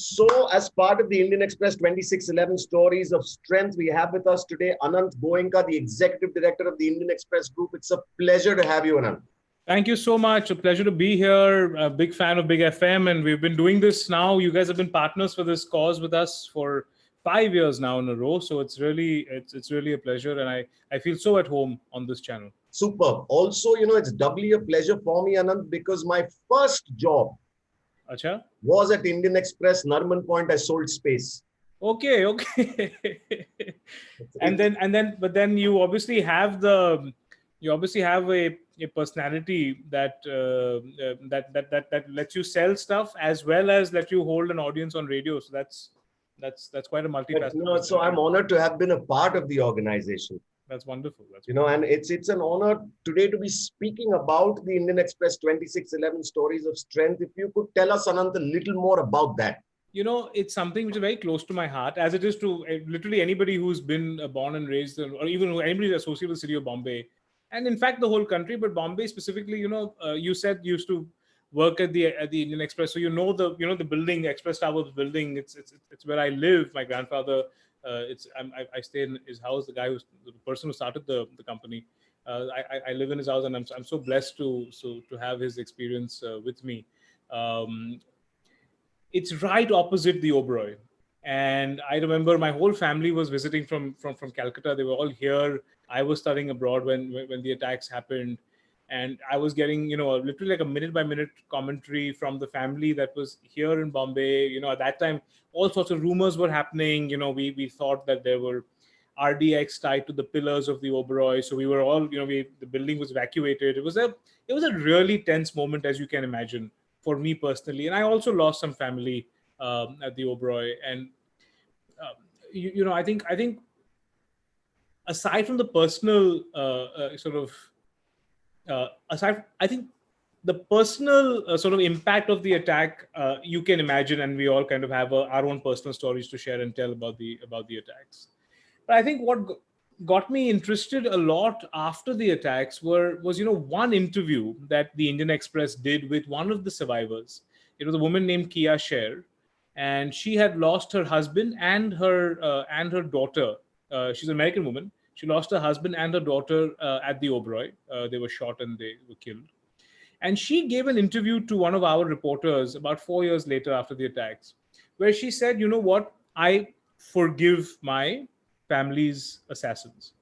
So, as part of the Indian Express 2611 Stories of Strength, we have with us today Anant Goenka, the Executive Director of the Indian Express Group. It's a pleasure to have you, Anant. Thank you so much. A pleasure to be here. A big fan of Big FM, and we've been doing this now. You guys have been partners for this cause with us for 5 years now in a row. So it's really a pleasure, and I feel so at home on this channel. Superb. Also, it's doubly a pleasure for me, Anant, because my first job Acha? was at Indian Express, Narman Point. I sold space. Okay. But then you obviously have a personality that that lets you sell stuff as well as let you hold an audience on radio. So that's quite a multifaceted. So I'm honored to have been a part of the organization. That's wonderful. And it's an honor today to be speaking about the Indian Express 2611 Stories of Strength. If you could tell us, Anant, a little more about that. It's something which is very close to my heart, as it is to literally anybody who's been born and raised, or even anybody associated with the city of Bombay, and in fact the whole country, but Bombay specifically. You said you used to work at the Indian Express, so the building, Express Towers building. It's where I live. My grandfather. I stay in his house. The person who started the company. I live in his house, and I'm so blessed to have his experience with me. It's right opposite the Oberoi, and I remember my whole family was visiting from Calcutta. They were all here. I was studying abroad when the attacks happened, and I was getting literally like a minute by minute commentary from the family that was here in Bombay. At that time, all sorts of rumors were happening. We thought that there were RDX tied to the pillars of the Oberoi, so we were all the building was evacuated. It was a really tense moment, as you can imagine, for me personally, and I also lost some family at the Oberoi. And I think aside from the personal I think the personal sort of impact of the attack, you can imagine, and we all kind of have our own personal stories to share and tell about the attacks. But I think what got me interested a lot after the attacks was one interview that the Indian Express did with one of the survivors. It was a woman named Kia Sher, and she had lost her husband and her daughter. She's an American woman. She lost her husband and her daughter at the Oberoi. They were shot and they were killed. And she gave an interview to one of our reporters about 4 years later after the attacks, where she said, "You know what? I forgive my family's assassins."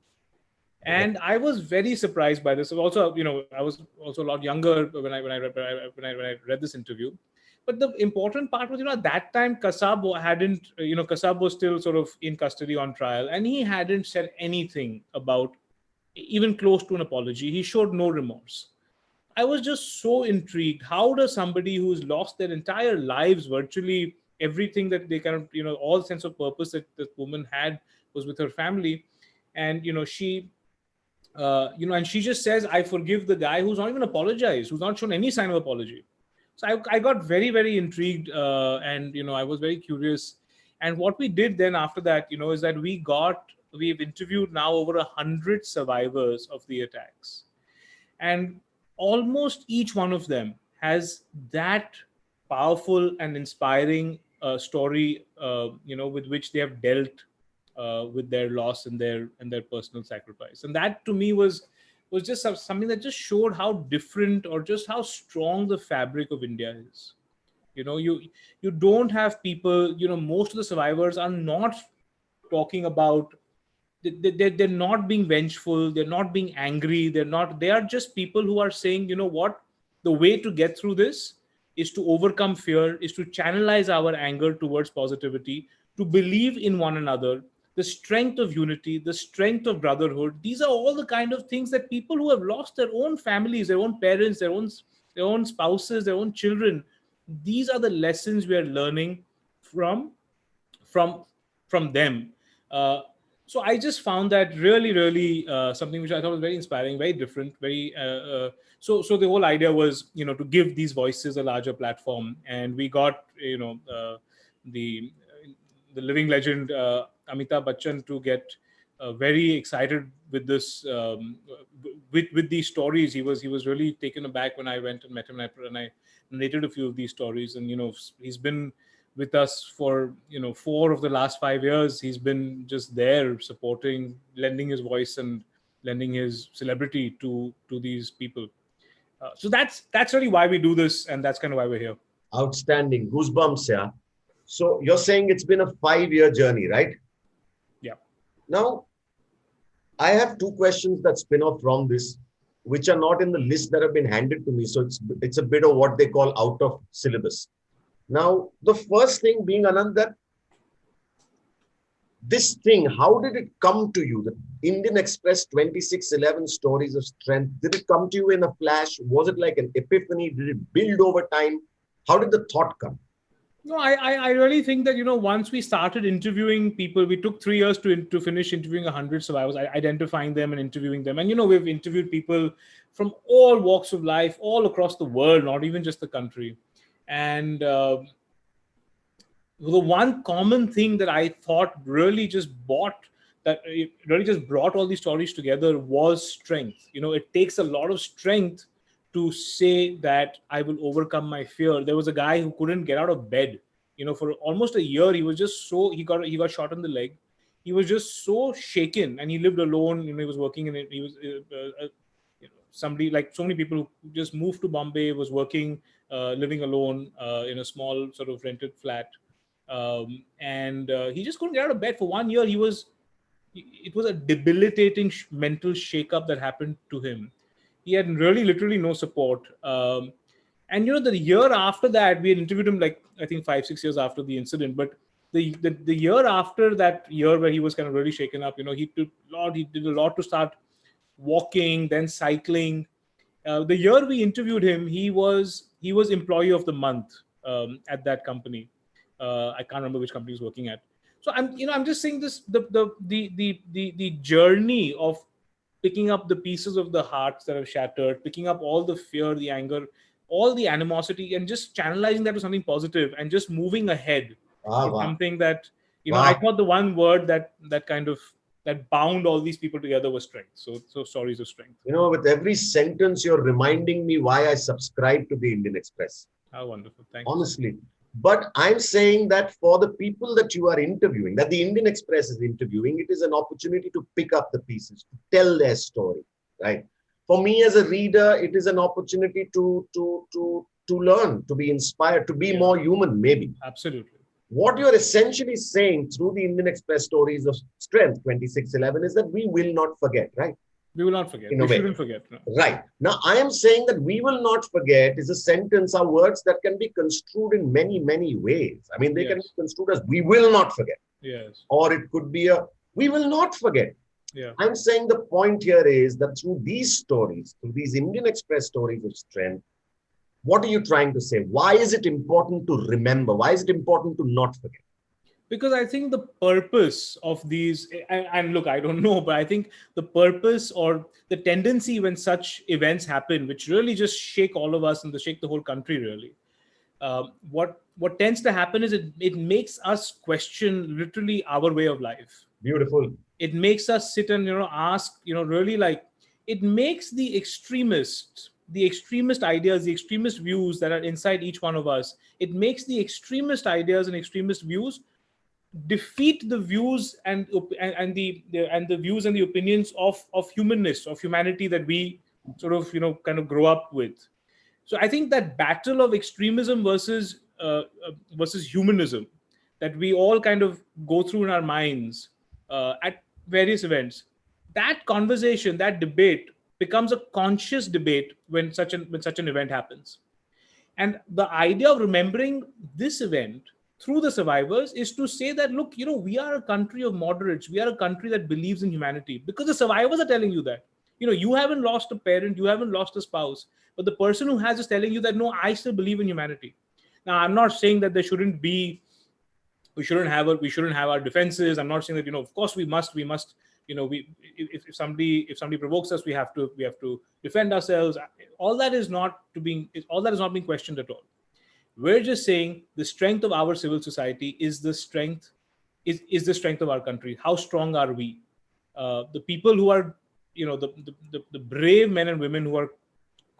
And I was very surprised by this. Also, I was also a lot younger when I read this interview. But the important part was, at that time, Kasab was still sort of in custody on trial, and he hadn't said anything about even close to an apology. He showed no remorse. I was just so intrigued. How does somebody who's lost their entire lives, virtually everything that they kind of, all sense of purpose that this woman had was with her family, and she and she just says, "I forgive the guy," who's not even apologized, who's not shown any sign of apology. So I got very, very intrigued, and I was very curious. And what we did then after that, is that we've interviewed now over 100 survivors of the attacks, and almost each one of them has that powerful and inspiring story, with which they have dealt with their loss and their personal sacrifice. And that to me was just something that just showed how different, or just how strong the fabric of India is. You don't have people, most of the survivors are not talking about, they're not being vengeful, they're not being angry, they are just people who are saying, what, the way to get through this is to overcome fear, is to channelize our anger towards positivity, to believe in one another, the strength of unity, the strength of brotherhood. These are all the kind of things that people who have lost their own families, their own parents, their own spouses, their own children, these are the lessons we are learning from them. So I just found that really, really something which I thought was very inspiring, very different, very. So the whole idea was, to give these voices a larger platform, and we got, the living legend Amitabh Bachchan to get very excited with this, with these stories. He was really taken aback when I went and met him, and I narrated a few of these stories. And he's been with us for 4 of the last 5 years. He's been just there supporting, lending his voice and lending his celebrity to these people. So that's really why we do this, and that's kind of why we're here. Outstanding. Goosebumps, yeah. So you're saying it's been a 5-year journey, right? Yeah. Now, I have 2 questions that spin off from this, which are not in the list that have been handed to me. So it's a bit of what they call out of syllabus. Now, the first thing being, Anand, that this thing, how did it come to you? The Indian Express 2611 Stories of Strength. Did it come to you in a flash? Was it like an epiphany? Did it build over time? How did the thought come? No, I really think that, once we started interviewing people, we took 3 years to finish interviewing 100 survivors, identifying them and interviewing them. And, we've interviewed people from all walks of life, all across the world, not even just the country. And the one common thing that I thought really just brought all these stories together was strength. It takes a lot of strength to say that I will overcome my fear. There was a guy who couldn't get out of bed, for almost a year. He was just he got shot in the leg. He was just so shaken, and he lived alone. He was working in it. He was somebody like so many people who just moved to Bombay, was working, living alone in a small sort of rented flat. And he just couldn't get out of bed for 1 year. It was a debilitating mental shakeup that happened to him. He had really literally no support. And the year after that, we had interviewed him, like I think 5-6 years after the incident. But the year after that year where he was kind of really shaken up, he did a lot to start walking, then cycling. The year we interviewed him, he was employee of the month at that company. I can't remember which company he was working at. So I'm just saying this, the journey of picking up the pieces of the hearts that have shattered, picking up all the fear, the anger, all the animosity, and just channelizing that to something positive and just moving ahead. Wow. Something that, Wow. I thought the one word that bound all these people together was strength. So stories of strength. With every sentence, you're reminding me why I subscribe to the Indian Express. How wonderful. Thank Honestly. You. But I'm saying that for the people that you are interviewing, that the Indian Express is interviewing, it is an opportunity to pick up the pieces, to tell their story, right? For me as a reader, it is an opportunity to learn, to be inspired, to be more human, maybe. Absolutely. What you're essentially saying through the Indian Express Stories of Strength 2611 is that we will not forget, right? We will not forget. We shouldn't forget. No. Right. Now, I am saying that we will not forget is a sentence, are words that can be construed in many, many ways. I mean, they can be construed as we will not forget. Yes. Or it could be we will not forget. Yeah. I'm saying the point here is that through these stories, through these Indian Express stories of strength, what are you trying to say? Why is it important to remember? Why is it important to not forget? Because I think the purpose of these, and look, I don't know, but I think the purpose or the tendency when such events happen, which really just shake all of us and shake the whole country, really, what tends to happen is it makes us question literally our way of life. Beautiful. It makes us sit and ask, really, like, it makes the extremist ideas, the extremist views that are inside each one of us, it makes the extremist ideas and extremist views defeat the views and the views and the opinions of humanness, of humanity that we sort of kind of grow up with. So I think that battle of extremism versus humanism that we all kind of go through in our minds at various events, that conversation, that debate becomes a conscious debate when such an event happens. And the idea of remembering this event through the survivors is to say that, look, we are a country of moderates. We are a country that believes in humanity, because the survivors are telling you that. You haven't lost a parent, you haven't lost a spouse, but the person who has is telling you that, no, I still believe in humanity. Now, I'm not saying that we shouldn't have our defenses. I'm not saying that, of course we must, if somebody provokes us, we have to defend ourselves. All that is not being questioned at all. We're just saying the strength of our civil society is the strength of our country. How strong are we? The people who are, the brave men and women who are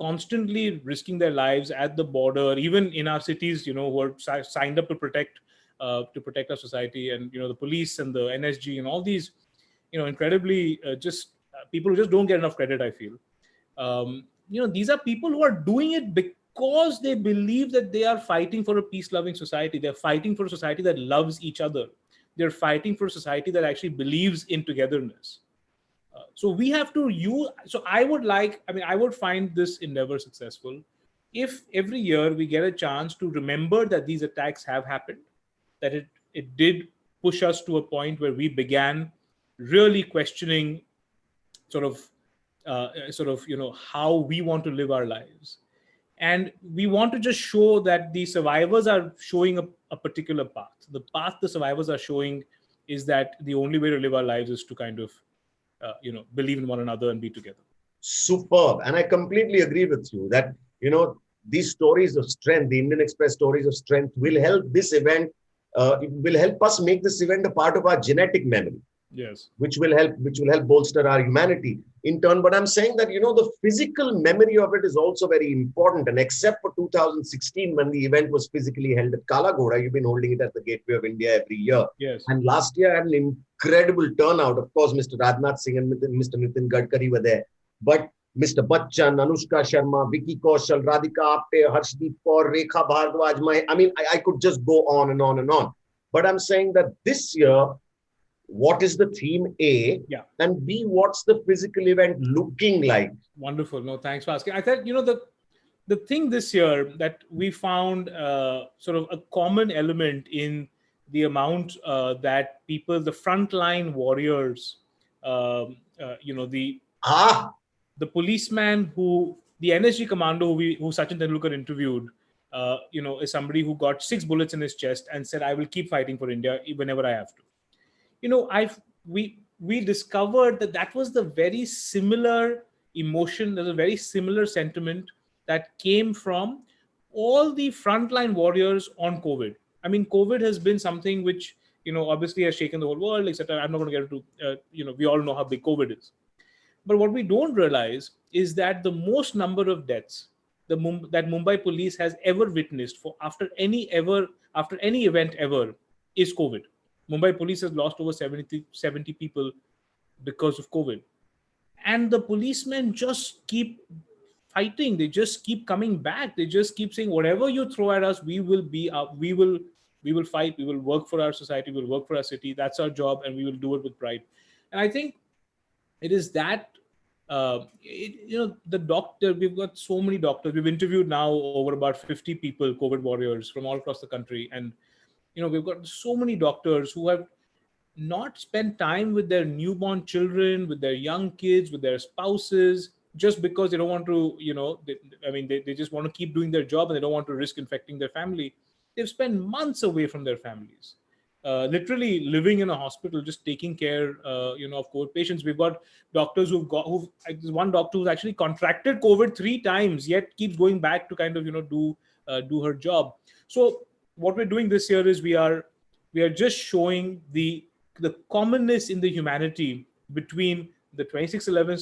constantly risking their lives at the border, even in our cities, who are signed up to protect to protect our society, and the police and the NSG and all these incredibly people who just don't get enough credit, I feel. These are people who are doing it because they believe that they are fighting for a peace-loving society. They're fighting for a society that loves each other. They're fighting for a society that actually believes in togetherness. So we have to use. So I would find this endeavor successful if every year we get a chance to remember that these attacks have happened, that it did push us to a point where we began really questioning how we want to live our lives. And we want to just show that the survivors are showing a particular path. The path the survivors are showing is that the only way to live our lives is to kind of, believe in one another and be together. Superb. And I completely agree with you that, these stories of strength, the Indian Express stories of strength will help this event, it will help us make this event a part of our genetic memory. Yes. Which will help bolster our humanity in turn. But I'm saying that, the physical memory of it is also very important. And except for 2016, when the event was physically held at Kala Ghoda, you've been holding it at the Gateway of India every year. Yes. And last year had an incredible turnout. Of course, Mr. Rajnath Singh and Mr. Nitin Gadkari were there. But Mr. Bachchan, Anushka Sharma, Vicky Kaushal, Radhika Apte, Harshdeep Kaur, Rekha Bhardwaj, I could just go on and on and on. But I'm saying that this year, what is the theme A? Yeah. And B, what's the physical event looking like? Wonderful. No, thanks for asking. I thought, the thing this year that we found sort of a common element in the amount that people, the frontline warriors, the policeman the NSG commander who Sachin Tendulkar interviewed, is somebody who got 6 bullets in his chest and said, I will keep fighting for India whenever I have to. We discovered that was the very similar emotion, there's a very similar sentiment that came from all the frontline warriors on COVID. I mean, COVID has been something which, obviously has shaken the whole world, etc. I'm not going to get into, we all know how big COVID is. But what we don't realize is that the most number of deaths that Mumbai police has ever witnessed after any event ever is COVID. Mumbai police has lost over 70 people because of COVID. And the policemen just keep fighting. They just keep coming back. They just keep saying, whatever you throw at us, we will be up. We will fight. We will work for our society. We'll work for our city. That's our job. And we will do it with pride. And I think it is that, the doctor, we've got so many doctors. We've interviewed now over about 50 people, COVID warriors from all across the country. And, we've got so many doctors who have not spent time with their newborn children, with their young kids, with their spouses, just because they don't want to, they just want to keep doing their job and they don't want to risk infecting their family. They've spent months away from their families. Literally living in a hospital, just taking care, of COVID patients. We've got doctors there's one doctor who's actually contracted COVID 3 times, yet keeps going back to kind of, do her job. So what we're doing this year is we are just showing the commonness in the humanity between the 2611,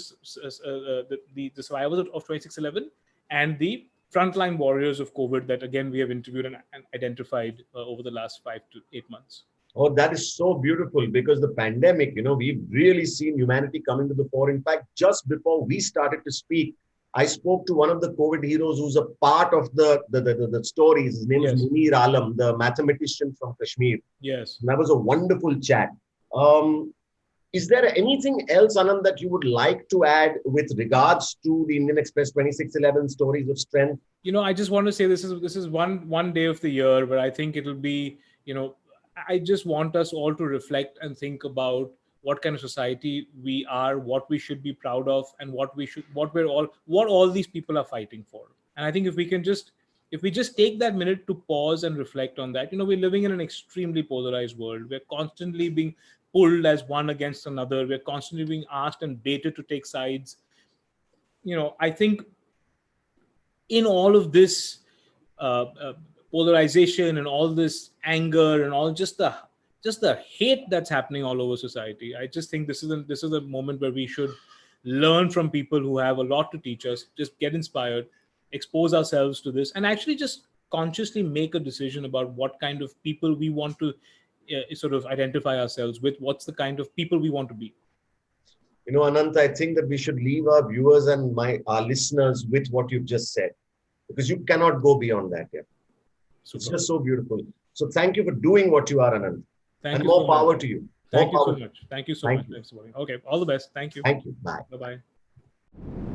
the survivors of 2611 and the frontline warriors of COVID that, again, we have interviewed and identified over the last 5 to 8 months. Oh, that is so beautiful, because the pandemic, we've really seen humanity coming to the fore. In fact, just before we started to speak, I spoke to one of the COVID heroes who's a part of the stories. His name is Munir Alam, the mathematician from Kashmir. Yes. And that was a wonderful chat. Is there anything else, Anand, that you would like to add with regards to the Indian Express 2611 stories of strength? I just want to say this is one day of the year where I think it'll be, I just want us all to reflect and think about what kind of society we are, what we should be proud of, and what all these people are fighting for. And I think if we just take that minute to pause and reflect on that, we're living in an extremely polarized world. We're constantly being pulled as one against another. We're constantly being asked and baited to take sides. I think in all of this polarization and all this anger and all just the hate that's happening all over society, I just think this is a moment where we should learn from people who have a lot to teach us, just get inspired, expose ourselves to this, and actually just consciously make a decision about what kind of people we want to sort of identify ourselves with, what's the kind of people we want to be. Anant, I think that we should leave our viewers and our listeners with what you've just said, because you cannot go beyond that. Yeah. It's just so beautiful. So thank you for doing what you are, Anant. Thank you. More power to you. Thank you so much. Thank you so much. Okay. All the best. Thank you. Thank you. Bye. Bye-bye.